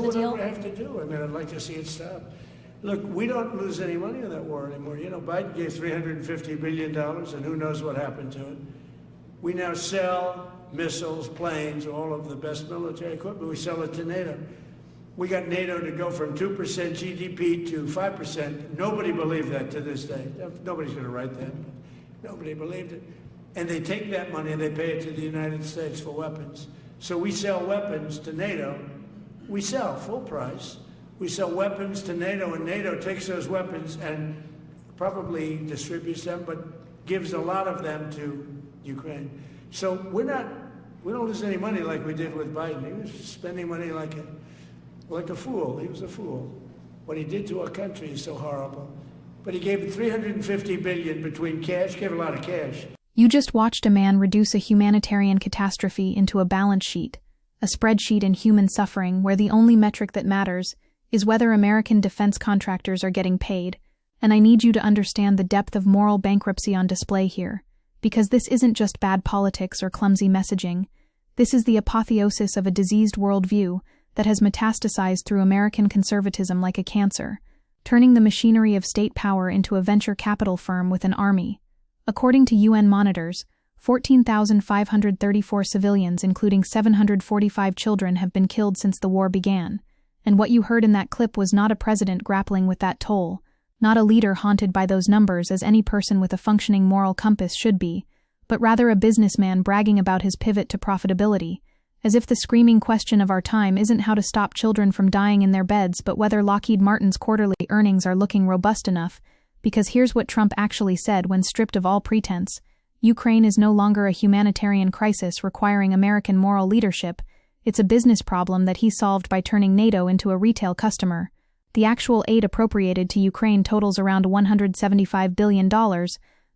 the deal? We'll do whatever I have to do. I mean, I'd like to see it stop. Look, we don't lose any money on that war anymore. You know, Biden gave $350 billion, and who knows what happened to it. We now sell missiles, planes, all of the best military equipment. We sell it to NATO. We got NATO to go from 2% GDP to 5%. Nobody believed that to this day. Nobody's going to write that. Nobody believed it. And they take that money and they pay it to the United States for weapons. So we sell weapons to NATO. We sell full price. We sell weapons to NATO, and NATO takes those weapons and probably distributes them, but gives a lot of them to Ukraine. So we don't lose any money like we did with Biden. He was spending money like a fool. He was a fool. What he did to our country is so horrible. But he gave $350 billion between cash, gave a lot of cash. You just watched a man reduce a humanitarian catastrophe into a balance sheet, a spreadsheet in human suffering where the only metric that matters is whether American defense contractors are getting paid. And I need you to understand the depth of moral bankruptcy on display here, because this isn't just bad politics or clumsy messaging. This is the apotheosis of a diseased worldview that has metastasized through American conservatism like a cancer, turning the machinery of state power into a venture capital firm with an army. According to UN monitors, 14,534 civilians, including 745 children, have been killed since the war began. And what you heard in that clip was not a president grappling with that toll, not a leader haunted by those numbers as any person with a functioning moral compass should be, but rather a businessman bragging about his pivot to profitability, as if the screaming question of our time isn't how to stop children from dying in their beds but whether Lockheed Martin's quarterly earnings are looking robust enough, because here's what Trump actually said when stripped of all pretense: Ukraine is no longer a humanitarian crisis requiring American moral leadership. It's a business problem that he solved by turning NATO into a retail customer. The actual aid appropriated to Ukraine totals around $175 billion,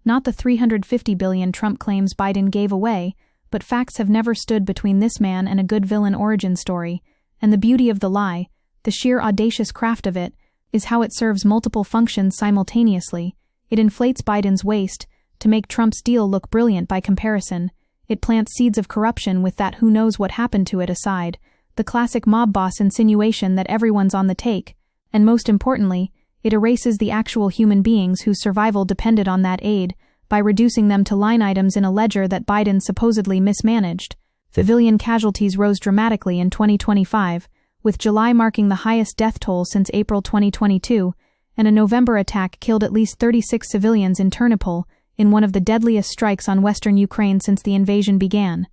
not the $350 billion Trump claims Biden gave away, but facts have never stood between this man and a good villain origin story, and the beauty of the lie, the sheer audacious craft of it, is how it serves multiple functions simultaneously. It inflates Biden's waist to make Trump's deal look brilliant by comparison. It plants seeds of corruption with that who knows what happened to it aside, the classic mob boss insinuation that everyone's on the take, and most importantly, it erases the actual human beings whose survival depended on that aid by reducing them to line items in a ledger that Biden supposedly mismanaged. Civilian casualties rose dramatically in 2025, with July marking the highest death toll since April 2022, and a November attack killed at least 36 civilians in Ternopil, in one of the deadliest strikes on western Ukraine since the invasion began.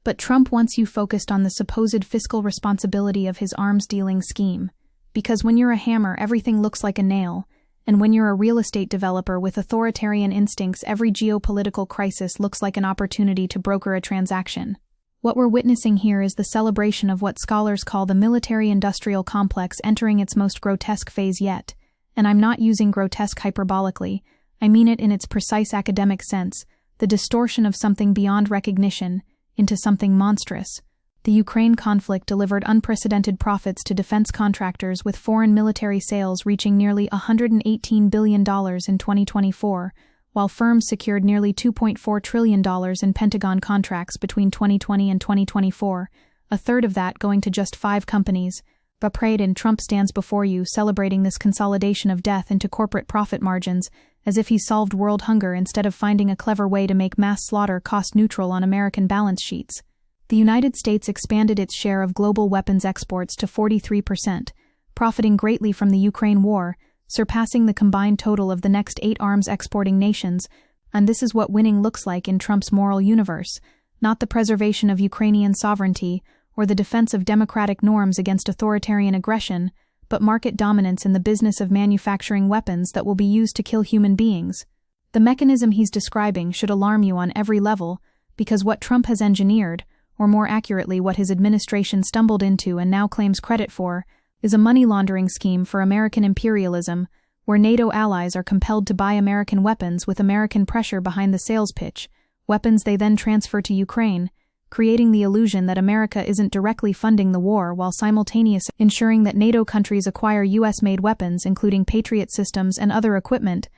But Trump wants you focused on the supposed fiscal responsibility of his arms-dealing scheme, because when you're a hammer, everything looks like a nail, and when you're a real estate developer with authoritarian instincts, every geopolitical crisis looks like an opportunity to broker a transaction. What we're witnessing here is the celebration of what scholars call the military-industrial complex entering its most grotesque phase yet, and I'm not using grotesque hyperbolically. I mean it in its precise academic sense, the distortion of something beyond recognition into something monstrous. The Ukraine conflict delivered unprecedented profits to defense contractors, with foreign military sales reaching nearly $118 billion in 2024, while firms secured nearly $2.4 trillion in Pentagon contracts between 2020 and 2024, a third of that going to just 5 companies. And Trump stands before you celebrating this consolidation of death into corporate profit margins, as if he solved world hunger instead of finding a clever way to make mass slaughter cost-neutral on American balance sheets. The United States expanded its share of global weapons exports to 43%, profiting greatly from the Ukraine war, surpassing the combined total of the next 8 arms-exporting nations, and this is what winning looks like in Trump's moral universe, not the preservation of Ukrainian sovereignty or the defense of democratic norms against authoritarian aggression, but market dominance in the business of manufacturing weapons that will be used to kill human beings. The mechanism he's describing should alarm you on every level, because what Trump has engineered, or more accurately what his administration stumbled into and now claims credit for, is a money laundering scheme for American imperialism, where NATO allies are compelled to buy American weapons with American pressure behind the sales pitch, weapons they then transfer to Ukraine, creating the illusion that America isn't directly funding the war while simultaneously ensuring that NATO countries acquire US-made weapons, including Patriot systems and other equipment.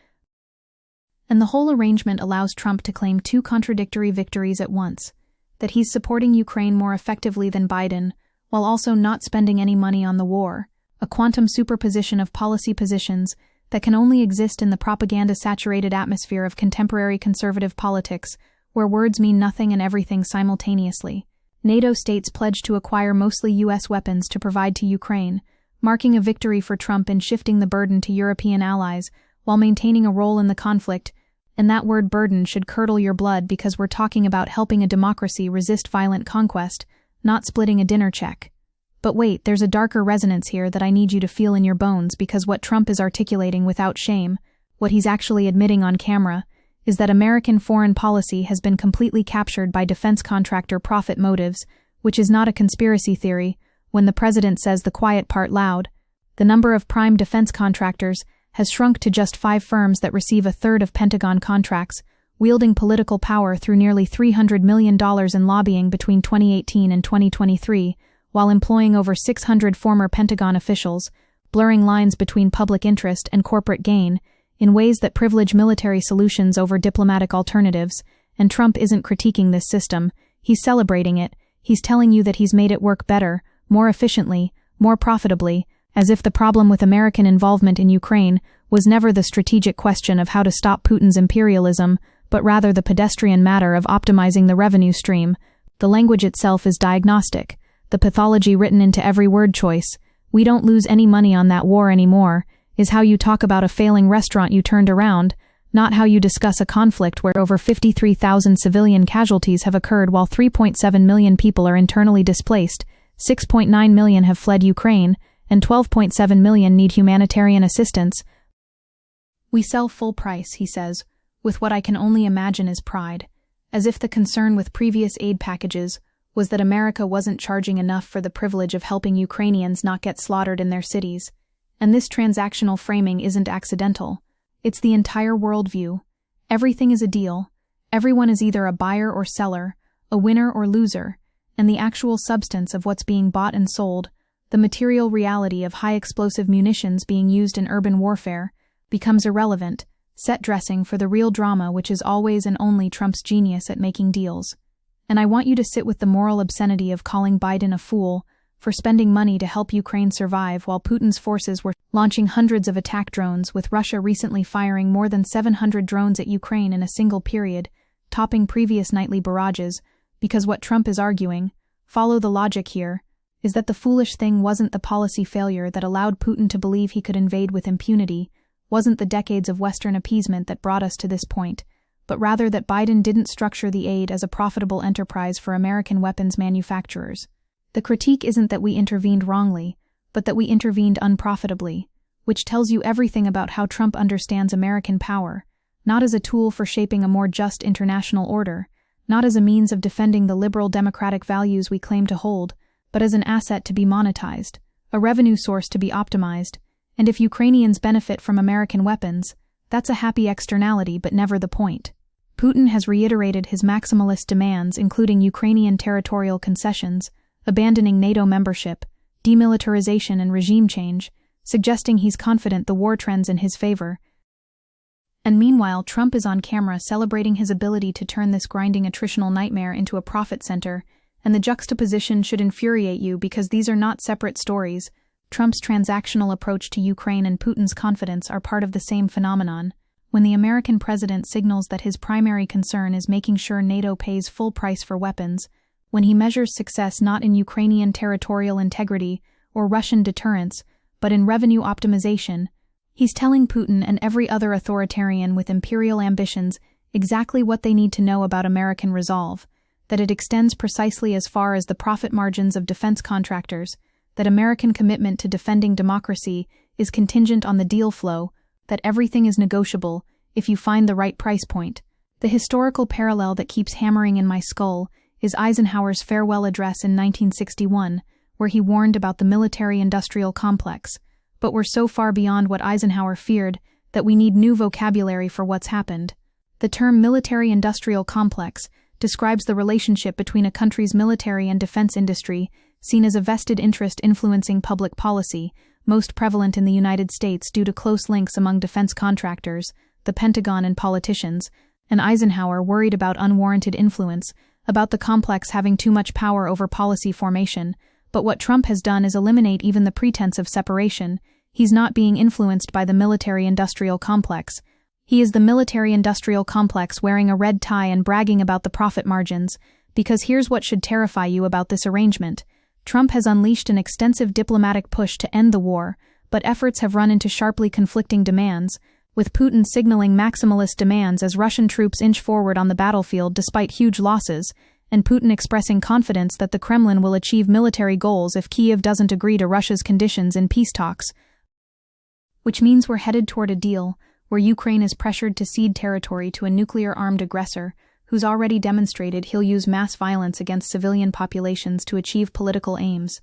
And the whole arrangement allows Trump to claim 2 contradictory victories at once: that he's supporting Ukraine more effectively than Biden, while also not spending any money on the war, a quantum superposition of policy positions that can only exist in the propaganda-saturated atmosphere of contemporary conservative politics, where words mean nothing and everything simultaneously. NATO states pledged to acquire mostly U.S. weapons to provide to Ukraine, marking a victory for Trump in shifting the burden to European allies while maintaining a role in the conflict. And that word burden should curdle your blood because we're talking about helping a democracy resist violent conquest, not splitting a dinner check. But wait, there's a darker resonance here that I need you to feel in your bones, because what Trump is articulating without shame, what he's actually admitting on camera, is that American foreign policy has been completely captured by defense contractor profit motives, which is not a conspiracy theory. When the president says the quiet part loud, the number of prime defense contractors has shrunk to just 5 firms that receive a third of Pentagon contracts, wielding political power through nearly $300 million in lobbying between 2018 and 2023, while employing over 600 former Pentagon officials, blurring lines between public interest and corporate gain in ways that privilege military solutions over diplomatic alternatives. And Trump isn't critiquing this system, he's celebrating it. He's telling you that he's made it work better, more efficiently, more profitably, as if the problem with American involvement in Ukraine was never the strategic question of how to stop Putin's imperialism, but rather the pedestrian matter of optimizing the revenue stream. The language itself is diagnostic, the pathology written into every word choice. "We don't lose any money on that war anymore," is how you talk about a failing restaurant you turned around, not how you discuss a conflict where over 53,000 civilian casualties have occurred while 3.7 million people are internally displaced, 6.9 million have fled Ukraine, and 12.7 million need humanitarian assistance. "We sell full price," he says, with what I can only imagine is pride, as if the concern with previous aid packages was that America wasn't charging enough for the privilege of helping Ukrainians not get slaughtered in their cities. And this transactional framing isn't accidental. It's the entire worldview. Everything is a deal. Everyone is either a buyer or seller, a winner or loser, and the actual substance of what's being bought and sold, the material reality of high-explosive munitions being used in urban warfare, becomes irrelevant, set dressing for the real drama, which is always and only Trump's genius at making deals. And I want you to sit with the moral obscenity of calling Biden a fool for spending money to help Ukraine survive while Putin's forces were launching hundreds of attack drones, with Russia recently firing more than 700 drones at Ukraine in a single period, topping previous nightly barrages, because what Trump is arguing, follow the logic here, is that the foolish thing wasn't the policy failure that allowed Putin to believe he could invade with impunity, wasn't the decades of Western appeasement that brought us to this point, but rather that Biden didn't structure the aid as a profitable enterprise for American weapons manufacturers. The critique isn't that we intervened wrongly, but that we intervened unprofitably, which tells you everything about how Trump understands American power, not as a tool for shaping a more just international order, not as a means of defending the liberal democratic values we claim to hold, but as an asset to be monetized, a revenue source to be optimized. And if Ukrainians benefit from American weapons, that's a happy externality but never the point. Putin has reiterated his maximalist demands, including Ukrainian territorial concessions, abandoning NATO membership, demilitarization and regime change, suggesting he's confident the war trends in his favor. And meanwhile, Trump is on camera celebrating his ability to turn this grinding attritional nightmare into a profit center, and the juxtaposition should infuriate you because these are not separate stories. Trump's transactional approach to Ukraine and Putin's confidence are part of the same phenomenon. When the American president signals that his primary concern is making sure NATO pays full price for weapons, when he measures success not in Ukrainian territorial integrity or Russian deterrence, but in revenue optimization, he's telling Putin and every other authoritarian with imperial ambitions exactly what they need to know about American resolve, that it extends precisely as far as the profit margins of defense contractors, that American commitment to defending democracy is contingent on the deal flow, that everything is negotiable if you find the right price point. The historical parallel that keeps hammering in my skull is Eisenhower's farewell address in 1961, where he warned about the military-industrial complex, but we're so far beyond what Eisenhower feared that we need new vocabulary for what's happened. The term military-industrial complex describes the relationship between a country's military and defense industry, seen as a vested interest influencing public policy, most prevalent in the United States due to close links among defense contractors, the Pentagon and politicians, and Eisenhower worried about unwarranted influence, about the complex having too much power over policy formation, But what Trump has done is eliminate even the pretense of separation. He's not being influenced by the military-industrial complex. He is the military-industrial complex wearing a red tie and bragging about the profit margins, because here's what should terrify you about this arrangement. Trump has unleashed an extensive diplomatic push to end the war, but efforts have run into sharply conflicting demands, with Putin signaling maximalist demands as Russian troops inch forward on the battlefield despite huge losses, and Putin expressing confidence that the Kremlin will achieve military goals if Kyiv doesn't agree to Russia's conditions in peace talks. Which means we're headed toward a deal where Ukraine is pressured to cede territory to a nuclear-armed aggressor who's already demonstrated he'll use mass violence against civilian populations to achieve political aims.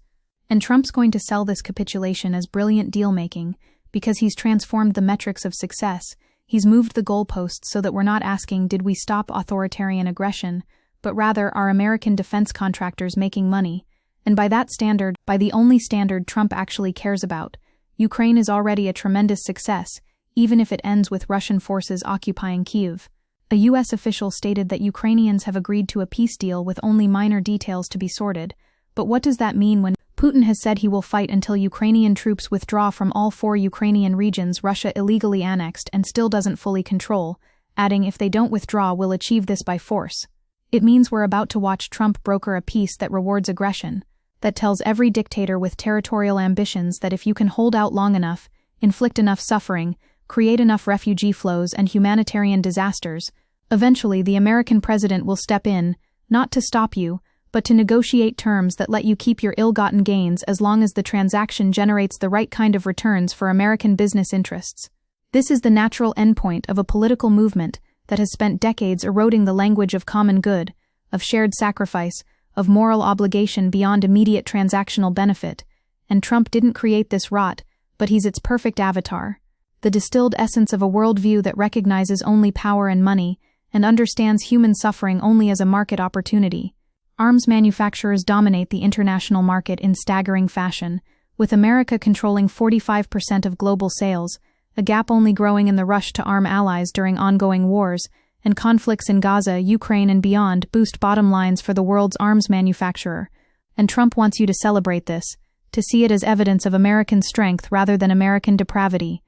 And Trump's going to sell this capitulation as brilliant deal-making because he's transformed the metrics of success. He's moved the goalposts so that we're not asking, did we stop authoritarian aggression, but rather, are American defense contractors making money? And by that standard, by the only standard Trump actually cares about, Ukraine is already a tremendous success, even if it ends with Russian forces occupying Kyiv. A U.S. official stated that Ukrainians have agreed to a peace deal with only minor details to be sorted. But what does that mean when Putin has said he will fight until Ukrainian troops withdraw from all 4 Ukrainian regions Russia illegally annexed and still doesn't fully control, adding if they don't withdraw we'll achieve this by force? It means we're about to watch Trump broker a peace that rewards aggression, that tells every dictator with territorial ambitions that if you can hold out long enough, inflict enough suffering, create enough refugee flows and humanitarian disasters, eventually the American president will step in, not to stop you, but to negotiate terms that let you keep your ill-gotten gains as long as the transaction generates the right kind of returns for American business interests. This is the natural endpoint of a political movement that has spent decades eroding the language of common good, of shared sacrifice, of moral obligation beyond immediate transactional benefit, and Trump didn't create this rot, but he's its perfect avatar, the distilled essence of a worldview that recognizes only power and money, and understands human suffering only as a market opportunity. Arms manufacturers dominate the international market in staggering fashion, with America controlling 45% of global sales, a gap only growing in the rush to arm allies during ongoing wars, and conflicts in Gaza, Ukraine, and beyond boost bottom lines for the world's arms manufacturer. And Trump wants you to celebrate this, to see it as evidence of American strength rather than American depravity.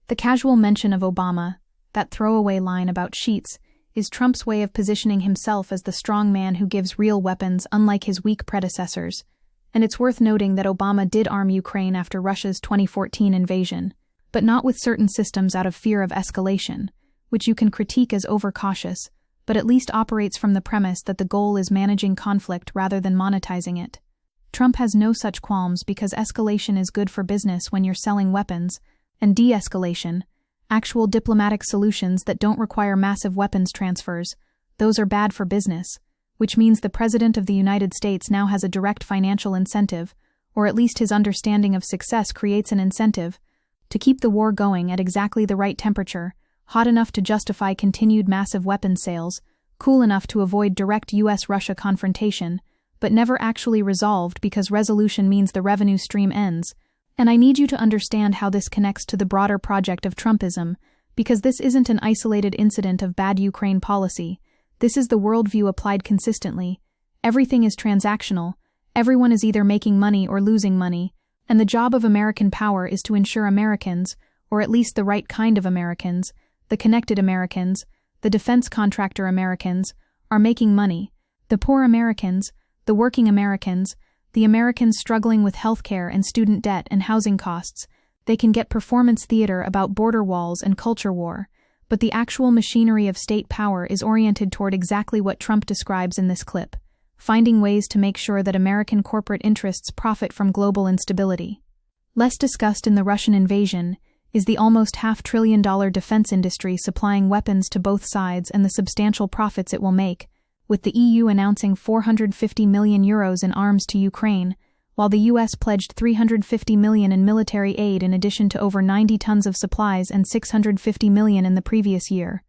The casual mention of Obama, that throwaway line about sheets, is Trump's way of positioning himself as the strong man who gives real weapons unlike his weak predecessors. And it's worth noting that Obama did arm Ukraine after Russia's 2014 invasion, but not with certain systems out of fear of escalation, which you can critique as overcautious, but at least operates from the premise that the goal is managing conflict rather than monetizing it. Trump has no such qualms because escalation is good for business when you're selling weapons, and de-escalation, actual diplomatic solutions that don't require massive weapons transfers, those are bad for business, which means the President of the United States now has a direct financial incentive, or at least his understanding of success creates an incentive, to keep the war going at exactly the right temperature, hot enough to justify continued massive weapons sales, cool enough to avoid direct U.S.-Russia confrontation, but never actually resolved because resolution means the revenue stream ends. And I need you to understand how this connects to the broader project of Trumpism, because this isn't an isolated incident of bad Ukraine policy. This is the worldview applied consistently. Everything is transactional. Everyone is either making money or losing money, and the job of American power is to ensure Americans, or at least the right kind of Americans, the connected Americans, the defense contractor Americans, are making money. The poor Americans, the working Americans, the Americans struggling with healthcare and student debt and housing costs, they can get performance theater about border walls and culture war, but the actual machinery of state power is oriented toward exactly what Trump describes in this clip, finding ways to make sure that American corporate interests profit from global instability. Less discussed in the Russian invasion is the almost $500 billion defense industry supplying weapons to both sides and the substantial profits it will make, with the EU announcing €450 million in arms to Ukraine, while the US pledged $350 million in military aid in addition to over 90 tons of supplies and $650 million in the previous year.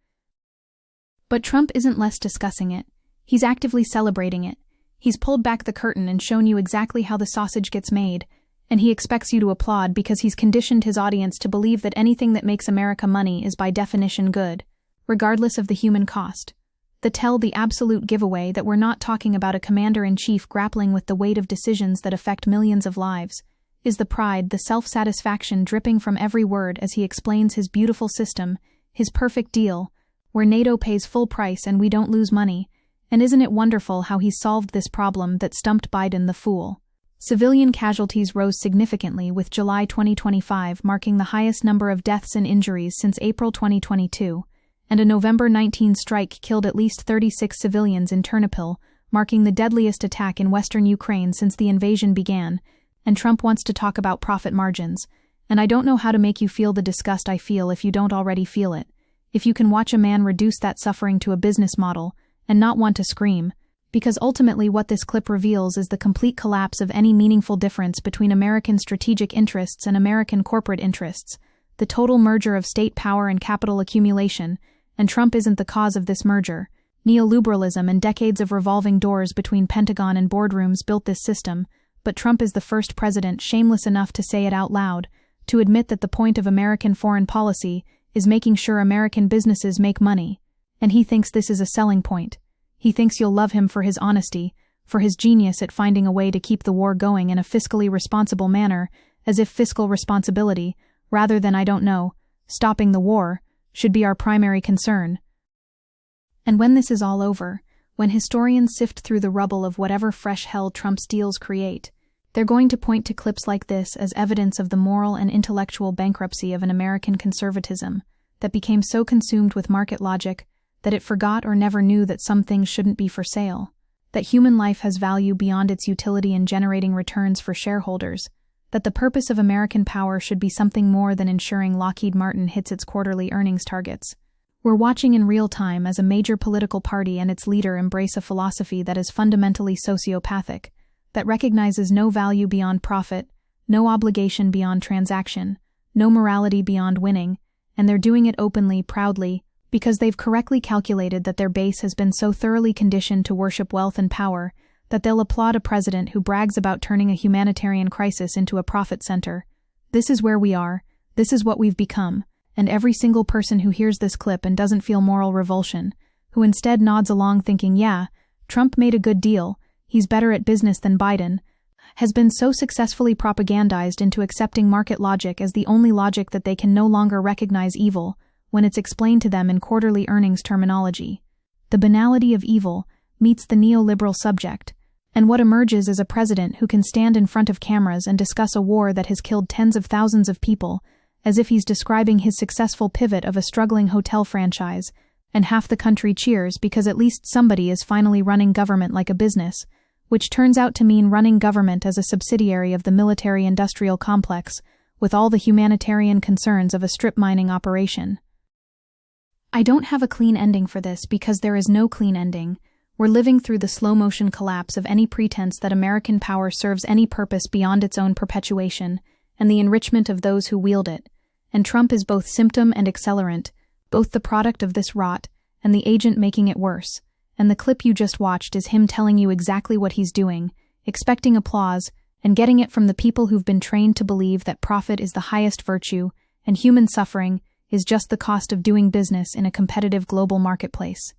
But Trump isn't less discussing it. He's actively celebrating it. He's pulled back the curtain and shown you exactly how the sausage gets made, and he expects you to applaud because he's conditioned his audience to believe that anything that makes America money is by definition good, regardless of the human cost. The absolute giveaway that we're not talking about a commander-in-chief grappling with the weight of decisions that affect millions of lives, is the pride, the self-satisfaction dripping from every word as he explains his beautiful system, his perfect deal, where NATO pays full price and we don't lose money. And isn't it wonderful how he solved this problem that stumped Biden the fool? Civilian casualties rose significantly, with July 2025 marking the highest number of deaths and injuries since April 2022, and a November 19 strike killed at least 36 civilians in Ternopil, marking the deadliest attack in western Ukraine since the invasion began. And Trump wants to talk about profit margins, and I don't know how to make you feel the disgust I feel if you don't already feel it. If you can watch a man reduce that suffering to a business model, and not want to scream, because ultimately what this clip reveals is the complete collapse of any meaningful difference between American strategic interests and American corporate interests, the total merger of state power and capital accumulation, and Trump isn't the cause of this merger. Neoliberalism and decades of revolving doors between Pentagon and boardrooms built this system, but Trump is the first president shameless enough to say it out loud, to admit that the point of American foreign policy is making sure American businesses make money. And he thinks this is a selling point. He thinks you'll love him for his honesty, for his genius at finding a way to keep the war going in a fiscally responsible manner, as if fiscal responsibility, rather than, I don't know, stopping the war, should be our primary concern. And when this is all over, when historians sift through the rubble of whatever fresh hell Trump's deals create, they're going to point to clips like this as evidence of the moral and intellectual bankruptcy of an American conservatism that became so consumed with market logic that it forgot or never knew that some things shouldn't be for sale, that human life has value beyond its utility in generating returns for shareholders, that the purpose of American power should be something more than ensuring Lockheed Martin hits its quarterly earnings targets. We're watching in real time as a major political party and its leader embrace a philosophy that is fundamentally sociopathic, that recognizes no value beyond profit, no obligation beyond transaction, no morality beyond winning, and they're doing it openly, proudly, because they've correctly calculated that their base has been so thoroughly conditioned to worship wealth and power that they'll applaud a president who brags about turning a humanitarian crisis into a profit center. This is where we are, this is what we've become. And every single person who hears this clip and doesn't feel moral revulsion, who instead nods along thinking, yeah, Trump made a good deal, he's better at business than Biden, has been so successfully propagandized into accepting market logic as the only logic that they can no longer recognize evil when it's explained to them in quarterly earnings terminology. The banality of evil meets the neoliberal subject, and what emerges is a president who can stand in front of cameras and discuss a war that has killed tens of thousands of people, as if he's describing his successful pivot of a struggling hotel franchise, and half the country cheers because at least somebody is finally running government like a business, which turns out to mean running government as a subsidiary of the military-industrial complex, with all the humanitarian concerns of a strip mining operation. I don't have a clean ending for this because there is no clean ending. We're living through the slow-motion collapse of any pretense that American power serves any purpose beyond its own perpetuation, and the enrichment of those who wield it, and Trump is both symptom and accelerant, both the product of this rot and the agent making it worse, and the clip you just watched is him telling you exactly what he's doing, expecting applause, and getting it from the people who've been trained to believe that profit is the highest virtue, and human suffering is just the cost of doing business in a competitive global marketplace.